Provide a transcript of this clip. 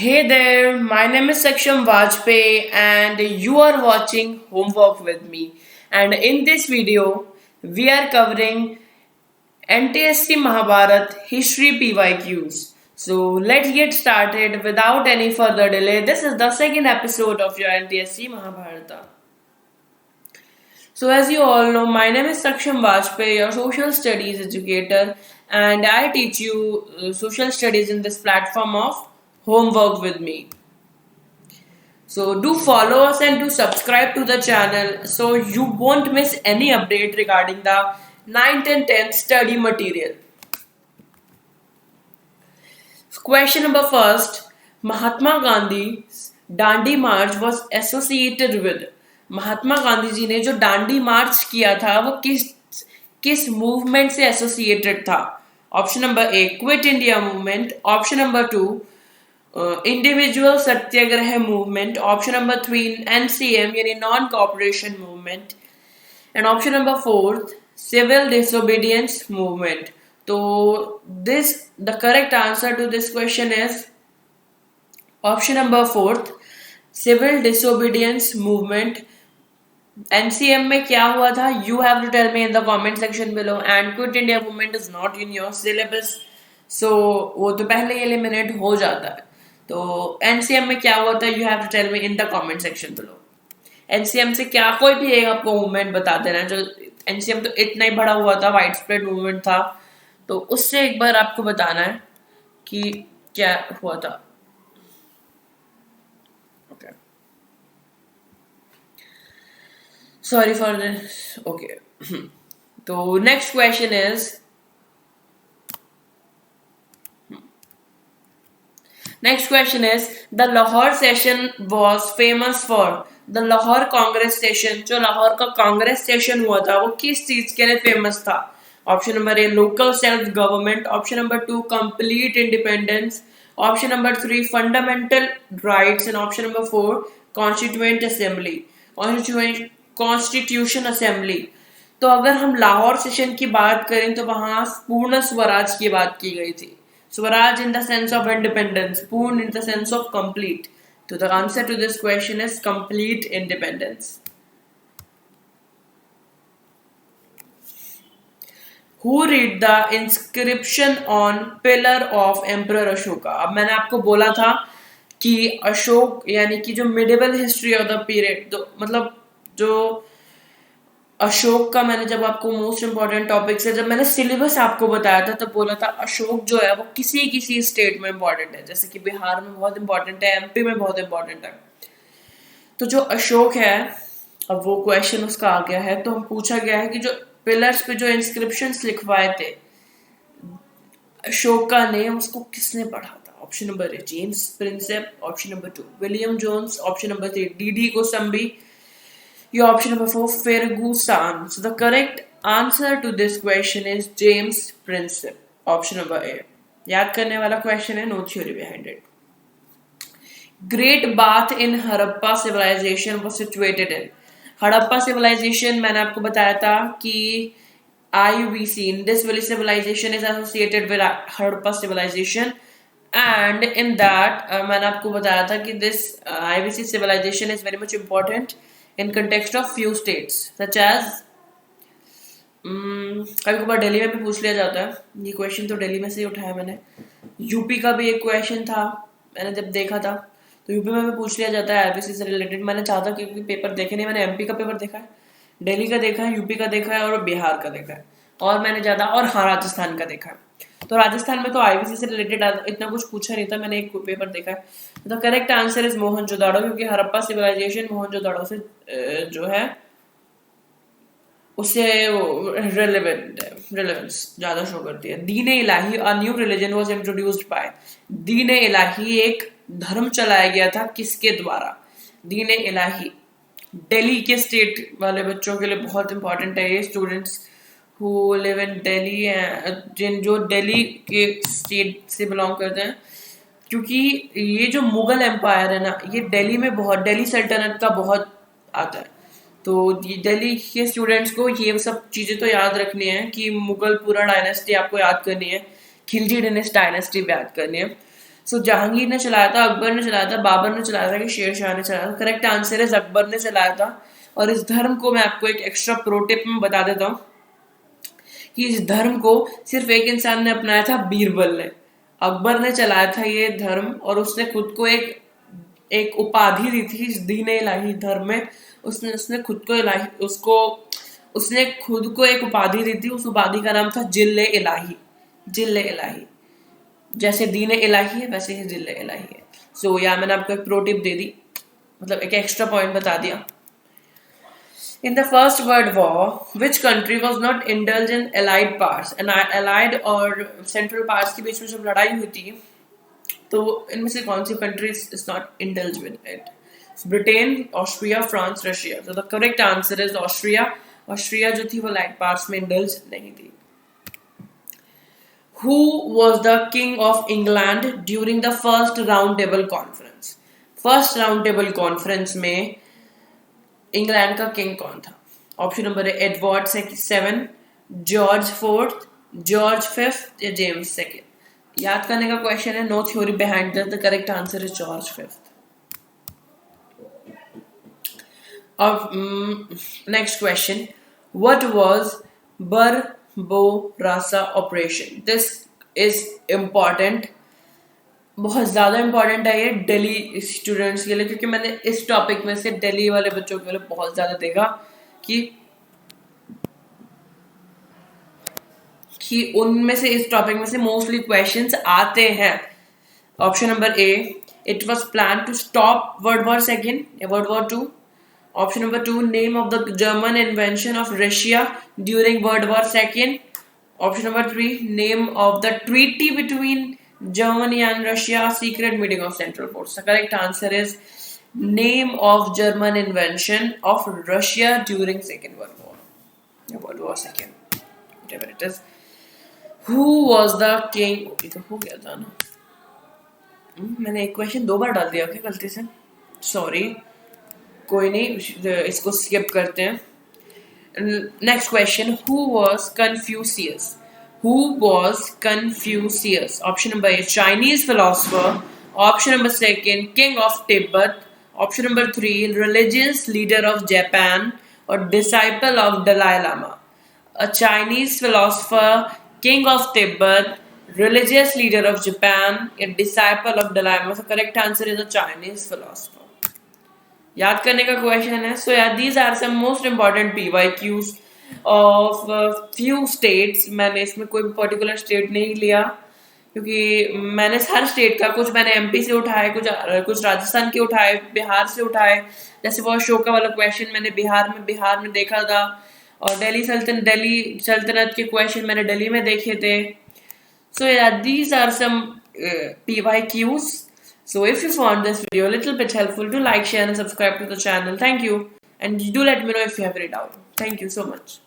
Hey there, my name is Saksham Vajpayee and you are watching Homework with me. And in this video, we are covering NTSC Mahabharat History PYQs. So let's get started without any further delay. This is the second episode of your NTSC Mahabharata. So as you all know, my name is Saksham Vajpayee, your social studies educator, and I teach you social studies in this platform of Homework with me. So do follow us and do subscribe to the channel so you won't miss any update regarding the 9th and 10th study material. Question number first, Mahatma Gandhi's Dandi March was associated with. Mahatma Gandhi ji ने जो डांडी मार्च किया था वो किस किस movement से associated था? Option number A quit India movement, option number two individual Satyagraha movement, option number three NCM यानी non cooperation movement, and option number fourth civil disobedience movement. तो this the correct answer to this question is option number fourth civil disobedience movement. NCM में क्या हुआ था? You have to tell me in the comment section below. And quit India movement is not in your syllabus, सो वो तो पहले ही eliminate हो जाता है. तो एनसीएम में क्या हुआ था? You have to tell me in the comment section below. NCM से क्या कोई भी एक आपको मूवमेंट बता देना. जो एनसीएम तो इतना ही बड़ा हुआ था, वाइड स्प्रेड मूवमेंट था, तो उससे एक बार आपको बताना है कि क्या हुआ था. Sorry for this. Okay. So next question is the Lahore session was famous for. The Lahore Congress session, जो लाहौर का कांग्रेस सेशन हुआ था वो किस चीज के लिए फेमस था? Option number A local self government, option number to complete independence, option number three fundamental rights, and option number four constitution assembly. तो अगर हम लाहौर सेशन की बात करें तो वहां पूर्ण स्वराज की बात की गई थी. Swaraj in the sense of independence, Purna in the sense of complete. तो the answer to this question is complete independence. Who read the inscription on pillar of Emperor Ashoka? अब मैंने आपको बोला था कि अशोक यानी कि जो medieval history of the period, तो मतलब जो अशोक का मैंने जब आपको मोस्ट इंपॉर्टेंट टॉपिक से जब मैंने सिलेबस आपको बताया था तब बोला था अशोक जो है वो किसी किसी स्टेट में इंपॉर्टेंट है. जैसे कि बिहार में बहुत इंपॉर्टेंट है, एमपी में बहुत इंपॉर्टेंट है. तो जो अशोक है, अब वो क्वेश्चन उसका आ गया है, तो हम पूछा गया है कि जो पिलर्स पे जो इंस्क्रिप्शंस लिखवाए थे अशोक का नेम, उसको किसने पढ़ा था? Option number A James Prinsep, option number two William Jones, option number three DD Kosambi, your option number four Ferguson. So the correct answer to this question is James Prinsep, option number A. याद करने वाला question है, no theory behind it. Great bath in Harappa civilization was situated in. Harappa civilization मैंने आपको बताया था कि IUBC, Indus valley civilization is associated with Harappa civilization, and in that मैंने आपको बताया था कि this IUBC civilization is very much important in context of few states such as कभी कभार दिल्ली में भी पूछ लिया जाता है. ये क्वेश्चन तो दिल्ली में से ही उठाया मैंने. यूपी का भी एक क्वेश्चन था, मैंने जब देखा था तो यूपी में भी पूछ लिया जाता है आईबीसी से रिलेटेड. मैंने चाहता क्योंकि पेपर देखे नहीं, मैंने एमपी का पेपर देखा है, दिल्ली का देखा है, यूपी का देखा है और बिहार का देखा है, और मैंने ज़्यादा और हाँ राजस्थान का देखा है. तो राजस्थान में तो आईबीसी से रिलेटेड इतना कुछ पूछा नहीं था, मैंने एक पेपर देखा है. The correct answer is Mohenjodaro, क्योंकि हड़प्पा सिविलाइजेशन मोहनजोदाड़ो से जो है उससे रेलेवेंस ज़्यादा शो करती है. Din Ilahi a new religion was introduced by. Din Ilahi एक धर्म चलाया गया था किसके द्वारा? दीन इलाही दिल्ली के स्टेट वाले बच्चों के लिए बहुत इंपॉर्टेंट है ये. Students who live in Delhi, जो दिल्ली के स्टेट से बिलोंग करते हैं, क्योंकि ये जो मुगल एम्पायर है ना, ये दिल्ली में बहुत, दिल्ली सल्तनत का बहुत आता है. तो दिल्ली के स्टूडेंट्स को ये सब चीज़ें तो याद रखनी है कि मुगल पूरा डायनेस्टी आपको याद करनी है, खिलजी डायनेस्टी भी याद करनी है. सो जहांगीर ने चलाया था, अकबर ने चलाया था, बाबर ने चलाया था कि शेर शाह ने चलाया था? करेक्ट आंसर है अकबर ने चलाया था। और इस धर्म को मैं आपको एक एक्स्ट्रा प्रो टिप में बता देता हूँ कि इस धर्म को सिर्फ एक इंसान ने अपनाया था, बीरबल ने। अकबर ने चलाया था ये धर्म और उसने खुद को एक एक उपाधि दी थी इस दीन इलाही धर्म में। उसने उसने खुद को इलाही उसको उसने खुद को एक उपाधि दी थी, उस उपाधि का नाम था जिल्ले इलाही। जिल्ले इलाही, जैसे दीन इलाही है वैसे ही जिल्ले इलाही है। सो या मैंने आपको एक प्रो टिप दे दी, मतलब एक एक्स्ट्रा पॉइंट बता दिया। In the First World War, which country was not indulged in allied parts? Allied और central parts के बीच में जब लड़ाई हुई थी तो इनमें से कौन सी countries is not indulged with it? Britain, Austria, France, Russia. तो the correct answer is Austria. Austria जो थी वो allied parts में indulge नहीं थी। Who was the king of England during the first round table conference? First round table conference में England का king कौन था? ऑप्शन नंबर है Edward seven, George fourth, George fifth या जेम्स सेकेंड। याद करने का क्वेश्चन है, no theory behind that. The correct answer is George fifth. अब next question, what was Barbarossa operation? This is important, बहुत ज़्यादा इंपॉर्टेंट है ये दिल्ली स्टूडेंट्स के लिए, क्योंकि मैंने इस टॉपिक में से दिल्ली वाले बच्चों के लिए बहुत ज़्यादा देखा कि उनमें से इस टॉपिक में से मोस्टली क्वेश्चंस आते हैं। Option number A, it was plan to stop world war second या world war two. Option number two, name of the German invention of Russia during world war second. Option number three, name of the treaty between Germany and Russia, secret meeting of Central Force. The correct answer is name of German invention of Russia during Second World War. World War Second, whatever it is. Who was the king? ये तो हो गया था ना, मैंने एक question दो बार डाल दिया क्या गलती से? सॉरी, कोई नहीं, इसको स्किप करते हैं। Next question, who was Confucius? Who was Confucius? Option number A, Chinese philosopher. Option number second, king of Tibet. Option number three, religious leader of Japan or disciple of Dalai Lama. A Chinese philosopher, king of Tibet, religious leader of Japan, a disciple of Dalai Lama. So correct answer is a Chinese philosopher. याद करने का question है। So yeah, these are some most important PYQs of few states. मैंने इसमें कोई भी particular state नहीं लिया क्योंकि मैंने हर स्टेट का, कुछ मैंने एमपी से उठाए, कुछ राजस्थान के उठाए, बिहार से उठाए। जैसे वो अशोका वाला क्वेश्चन मैंने बिहार में देखा था, और दिल्ली सल्तनत के क्वेश्चन मैंने दिल्ली में देखे थे। सो yeah, these are some PYQs. So if you found this video a little bit helpful, do like, share and subscribe to the channel. Thank you, and do let me know if you have any doubt. Thank you so much.